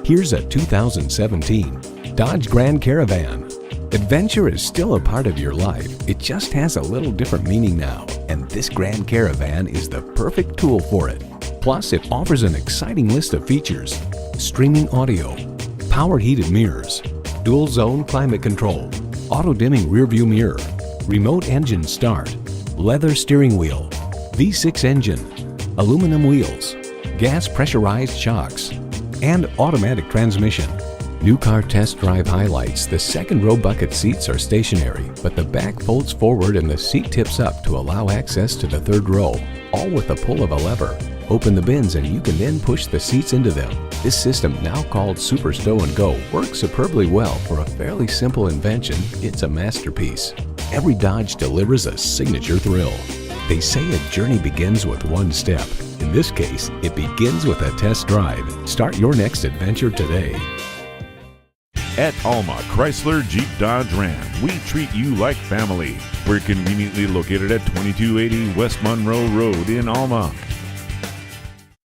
Here's a 2017 Dodge Grand Caravan. Adventure is still a part of your life. It just has a little different meaning now, and this Grand Caravan is the perfect tool for it. Plus, it offers an exciting list of features: streaming audio, power heated mirrors, dual zone climate control, auto dimming rear view mirror, remote engine start, leather steering wheel, V6 engine, aluminum wheels, gas pressurized shocks, and automatic transmission. New Car Test Drive highlights the second row bucket seats are stationary, but the back folds forward and the seat tips up to allow access to the third row, all with the pull of a lever. Open the bins and you can then push the seats into them. This system, now called Super Stow and Go, works superbly well. For a fairly simple invention, it's a masterpiece. Every Dodge delivers a signature thrill. They say a journey begins with one step. In this case, it begins with a test drive. Start your next adventure today. At Alma Chrysler Jeep Dodge Ram, we treat you like family. We're conveniently located at 2280 West Monroe Road in Alma.